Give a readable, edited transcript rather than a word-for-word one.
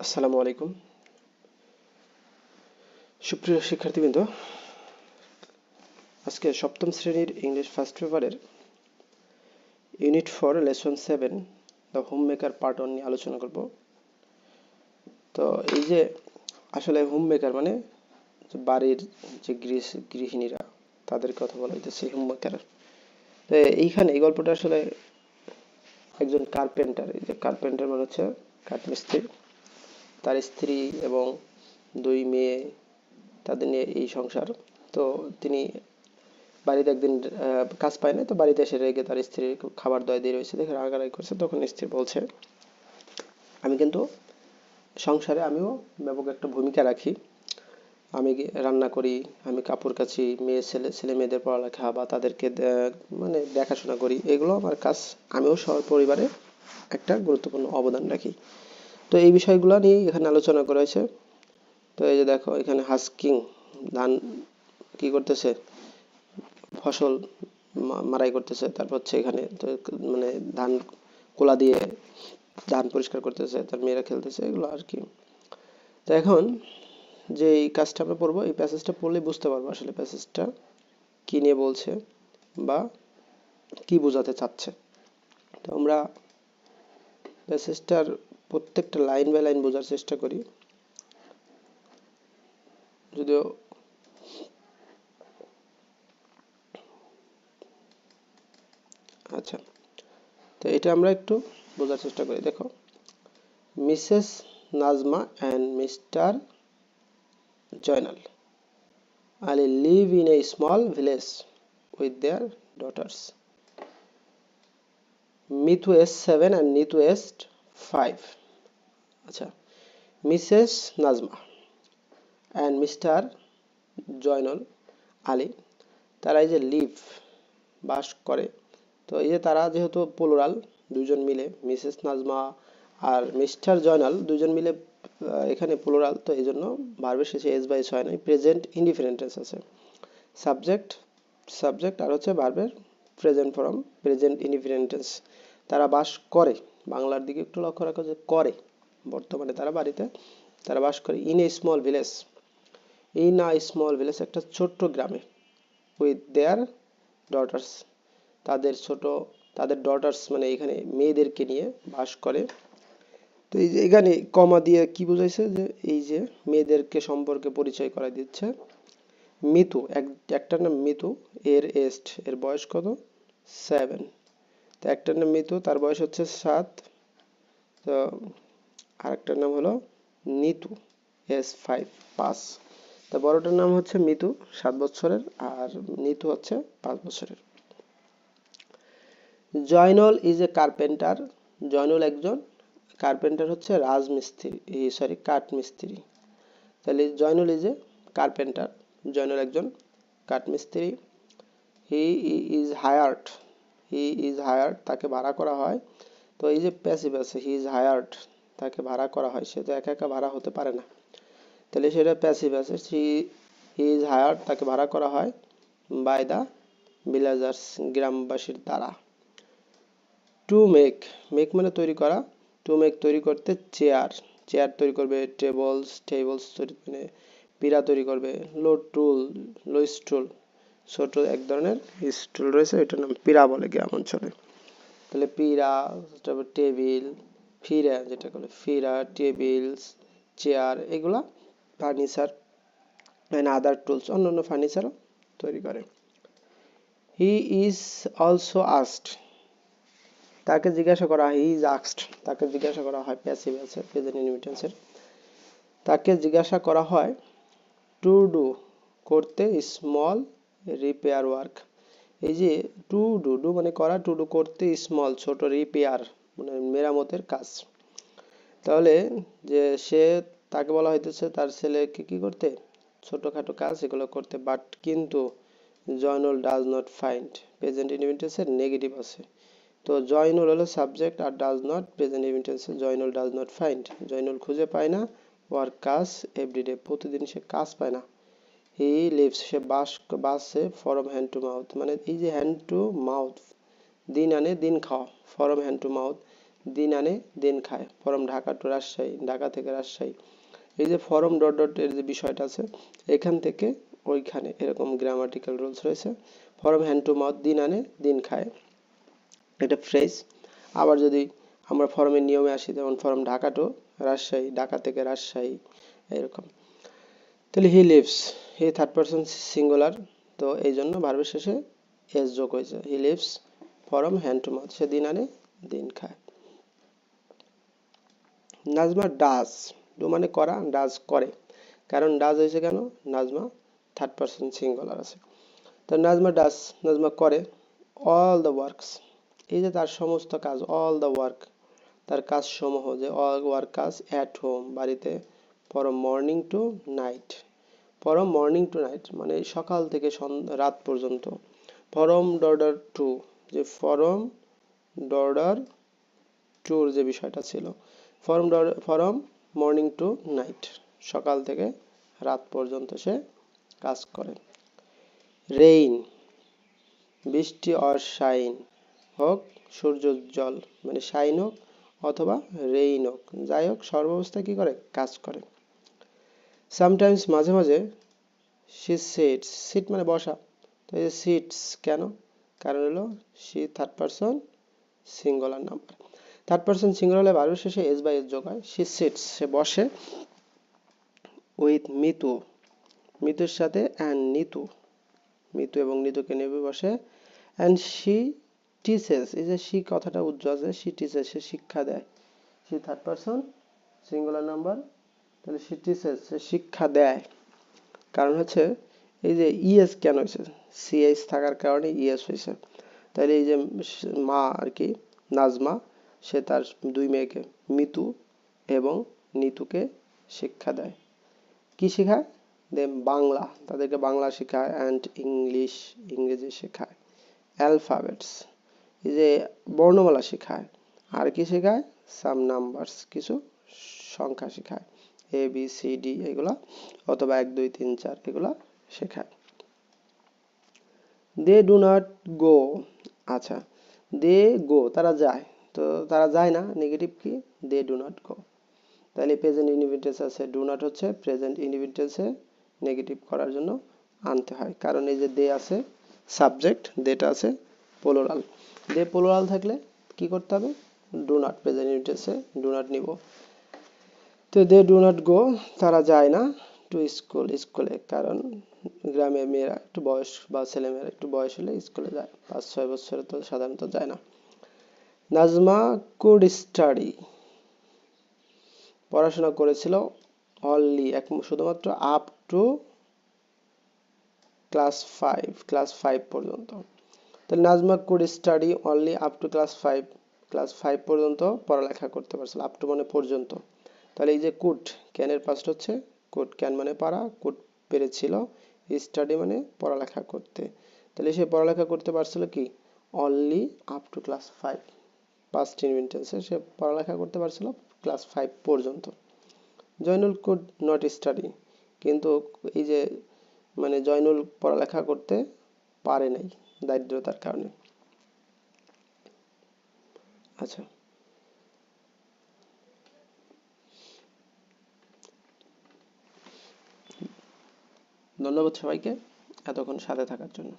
আসসালামু আলাইকুম সুপ্রিয় শিক্ষার্থীবৃন্দ। আজকে সপ্তম শ্রেণীর ইংলিশ ফার্স্ট পেপারের unit 4 lesson 7 the home maker part 1 নিয়ে আলোচনা করব। তো এই যে আসলে হোম মেকার মানে যে বাড়ির যে গৃহিণীরা তাদের কথা বলা হইতেছে হোম মেকার। তো এইখানে এই গল্পটা আসলে একজন কার্পেন্টার, এই যে কার্পেন্টার মানে হচ্ছে কাঠমিস্ত্রি, তার স্ত্রী এবং দুই মেয়ে, তাদের নিয়ে এই সংসার। তো তিনি বাড়িতে একদিন কাজ পায় না, তো বাড়িতে এসে রেগে তার স্ত্রীর খাবার দাওয়া দিয়ে রয়েছে দেখে রাগারাগি করছে। তখন স্ত্রী বলছে, আমি কিন্তু সংসারে আমিও ব্যাপক একটা ভূমিকা রাখি, আমি রান্না করি, আমি কাপড় কাচি, ছেলে মেয়েদের পড়ালেখা বা তাদেরকে মানে দেখাশোনা করি, এগুলো আমার কাজ, আমিও পরিবারে একটা গুরুত্বপূর্ণ অবদান রাখি। তো এই বিষয়গুলো নিয়ে এখানে আলোচনা করা হয়েছে। তো এই যে দেখো এখানে হাস্কিং, ধান কি করতেছে, ফসল মারাই করতেছে, তারপর হচ্ছে এখানে তো মানে ধান কোলা দিয়ে ধান পরিষ্কার করতেছে, তার মেয়েরা খেলতেছে, এগুলো আর কি। তো এখন যে এই কাজটা আমরা পড়বো, এই প্যাসেজটা পড়লে বুঝতে পারবো আসলে প্যাসেজটা কি নিয়ে বলছে বা কি বোঝাতে চাচ্ছে। তো আমরা প্যাসেজটার প্রত্যেকটা লাইন বাই লাইন বোঝার চেষ্টা করি, যদিও আচ্ছা। তো এটা আমরা একটু বোঝার চেষ্টা করি। দেখো, Mrs Nazma and mister Joynal Ali live in a small village with their daughters. Mitu is 7 and Nitu is 5. আচ্ছা, Mrs Nazma and mister Joynul Ali, তারা এই যে লিভ বাস করে। তো এই যে তারা যেহেতু প্লুরাল, দুজন মিলে, মিসেস নাজমা আর মিস্টার জয়নাল দুজন মিলে এখানে প্লুরাল, তো এই জন্য ভার্বের শেষে এস বা এস হয় না, প্রেজেন্ট ইনডিফিনিট টেন্স আছে। সাবজেক্ট আর হচ্ছে ভার্বের present form, present indefinite tense. তারা বাস করে, বাংলার দিকে একটু লক্ষ্য রাখো যে করে, বর্তমানে তারা বাড়িতে তারা বাস করে। In a small village, in a small village একটা ছোট্ট গ্রামে, উইথ দেয়ার ডটার্স তাদের ডটার্স মানে এখানে মেয়েদেরকে নিয়ে বাস করে। তো এই যে এখানে কমা দিয়ে কি বুঝাইছে, যে এই যে মেয়েদেরকে সম্পর্কে পরিচয় করা দিচ্ছে। মিতু, একটার নাম মিতু, এর বয়স কত, 7। তো একটার নাম মিতু, তার বয়স হচ্ছে 7। তো আরেকটার নাম হলো নিতু, এস 5। তো বড়টার নাম হচ্ছে মিতু, 7 বছরের, আর নিতু হচ্ছে 5 বছরের। Joynul is a carpenter, Joynul একজন কার্পেন্টার, হচ্ছে রাজমিস্ত্রি, কাঠমিস্ত্রি। তাহলে Joynul is a carpenter, Joynul একজন কাঠমিস্ত্রি। হি ইজ হায়ার্ড, তাকে ভাড়া করা হয়। তো এই যে প্যাসিভ আছে, হি ইজ হায়ার্ড, তাকে ভাড়া করা হয়, সে তো একা একা ভাড়া হতে পারে না, তাহলে সেটা প্যাসিভ আছে। হি ইজ হায়ার্ড, তাকে ভাড়া করা হয়, বাই দ্য ভিলেজার্স, গ্রামবাসীর দ্বারা। টু মেক, মেক মানে তৈরি করা, টু মেক তৈরি করতে, চেয়ার তৈরি করবে, টেবলস তৈরি মানে পীড়া তৈরি করবে, লো স্টুল, ছোট এক ধরনের স্টুল রয়েছে, এটার নাম পীড়া বলে গ্রাম অঞ্চলে। তাহলে পীড়া, তারপর টেবিল, ফিরা, টেবিল, চেয়ার, এগুলা ফার্নিচার অ্যান্ড আদার টুলস, অন্যান্য ফার্নিচারও তৈরি করে। হি ইজ অলসো আস্কড, তাকে জিজ্ঞাসা করা হয়, হি ইজ আস্কড, তাকে জিজ্ঞাসা করা হয়, প্যাসিভ আছে, প্রেজেন্ট ইনডিফিনিটেন্সের। তাকে জিজ্ঞাসা করা হয় টু ডু, করতে, স্মল রিপেয়ার ওয়ার্ক। এই যে ডু মানে করা, টু ডু করতে, স্মল ছোট, রিপেয়ার মানে মেরামতের কাজ। তাহলে যে তাকে বলা হইতেছে তার ছেলেকে কি করতে, ছোটখাটো কাজ এগুলো করতে, বাট কিন্তু Joynul does not find, present ইনডিফিনিটেন্সের নেগেটিভ আছে। তো জয়নুল হলো সাবজেক্ট, আর ডাজ নট প্রেজেন্ট ইনডিফিনিটেন্সে, Joynul does not find, Joynul খুঁজে পায় না, ওয়ার্ক কাজ, এভরিডে প্রতিদিন সে কাজ পায় না। হি লিভস, সে বাসে, ফরম হ্যান্ড টু মাউথ, মানে এই যে হ্যান্ড টু মাউথ, দিন আনে দিন খাওয়া, ফরম হ্যান্ড টু মাউথ, দিন আনে দিন খায়, ফরম ঢাকা টু রাজশাহী, ঢাকা থেকে রাজশাহী। এই যে ফরম ডট ডট এর যে বিষয়টা আছে, এখান থেকে ওইখানে এরকম গ্রামাটিক্যাল রুলস রয়েছে। ফরম হ্যান্ড টু মাউথ, দিন আনে দিন খায়, এটা ফ্রেজ। আবার যদি আমরা ফরমের নিয়মে আসি, যেমন ফরম ঢাকা টু রাজশাহী, ঢাকা থেকে রাজশাহী, এরকম। তাহলে he lives, he third person singular, তো এই জন্য ভার্বের শেষে এস যোগ হয়েছে। He lives from hand to mouth, সে দিন আনে দিন খায়। নাজমা ডাজ, ডু মানে করা, ডাজ করে। কারণ ডাজ হয়েছে কেন, নাজমা থার্ড পারসন সিঙ্গুলার আছে। তো নাজমা ডাজ, নাজমা করে অল দ্য ওয়ার্কস, এই যে তার সমস্ত কাজ, অল দ্য ওয়ার্ক তার কাজ সমূহ, যে অল ওয়ার্ক কাজ অ্যাট হোম বাড়িতে, form morning to night, form morning to night মানে সকাল থেকে রাত পর্যন্ত। ফরম ডর্ডার টু, যে ফরম ডর্ডার টুর যে বিষয়টা ছিল, ফরম মর্নিং টু নাইট, সকাল থেকে রাত পর্যন্ত সে কাজ করে। রেইন, বৃষ্টি অর শাইন, হোক সূর্য উজ্জ্বল মানে শাইন হোক অথবা রেইন হোক, যাই হোক সর্বাবস্থায় কি করে, কাজ করে। সামটাইমস মাঝে মাঝে, শি সিটস, সিট মানে বসা, তো এই যে সিটস কেন, কারণ হলো she third person singular number. Third person singular হলে ভার্বের শেষে এস বাই এস যোগ হয়। শি সিটস, সে বসে, উইথ মিতু, মিতুর সাথে, অ্যান্ড নিতু, মিতু এবং নিতুকে নেবে বসে। অ্যান্ড শি টিচেস, এই যে শি কথাটা উজ্জ্বল আছে, শি টিচেস, সে শিক্ষা দেয়। She third person singular number, তাহলে শি টিচেস, সে শিক্ষা দেয়। কারণ হচ্ছে এই যে ইএস কেন হয়েছে, সিএস থাকার কারণে ইএস হয়েছে। তাহলে এই যে মা আর কি, নাজমা, সে তার দুই মেয়েকে মিতু এবং নিতুকে শিক্ষা দেয়। কি শেখায়, দেন বাংলা, তাদেরকে বাংলা শেখায়, অ্যান্ড ইংলিশ, ইংরেজি শেখায়। অ্যালফাবেটস, এই যে বর্ণমালা শেখায়। আর কি শেখায়, সাম নাম্বারস, কিছু সংখ্যা শেখায়, এ বি সি ডি এগুলা, অথবা 1 2 3 4 এগুলা শেখায়। দে ডু নট গো, আচ্ছা দে গো তারা যায়, তো তারা যায় না, নেগেটিভ কি, দে ডু নট গো। তাহলে প্রেজেন্ট ইনডিফিনিট আছে, ডু নট হচ্ছে প্রেজেন্ট ইনডিফিনিটে নেগেটিভ করার জন্য আনতে হয়, কারণ এই যে দে আছে সাবজেক্ট, দেটা আছে প্লুরাল, দে প্লুরাল থাকলে কি করতে হবে, ডু নট, প্রেজেন্ট ইনডিফিনিটে ডু নট নিব। তো দে ডু নট গো, তারা যায় না টু স্কুল, স্কুলে, কারণ গ্রামে মেয়েরা একটু বয়স বা ছেলেমেয়েরা একটু বয়স হলে স্কুলে যায়, 5 6 বছরে তো সাধারণত যায় না। নাজমা কুড স্টাডি, পড়াশোনা করেছিল, অনলি শুধুমাত্র আপ টু ক্লাস 5 পর্যন্ত। তাহলে Nazma could study only up to class 5 পর্যন্ত পড়ালেখা করতে পারছিল, আপ টু মানে পর্যন্ত। তাহলে এই যে কুড, ক্যানের পাস্ট হচ্ছে কুড, ক্যান মানে পারা, কুড পেরেছিল, স্টাডি মানে পড়ালেখা করতে। তাহলে সে পড়ালেখা করতে পারছিল কি, only up to class 5, past ইনডিফিনিটে সে পড়ালেখা করতে পারছিল ক্লাস 5 পর্যন্ত। জয়নুল কুড নট স্টাডি, কিন্তু এই যে মানে জয়নুল পড়ালেখা করতে পারে নাই দারিদ্রতার কারণে। আচ্ছা, ধন্যবাদ সবাইকে এতক্ষণ সাথে থাকার জন্য।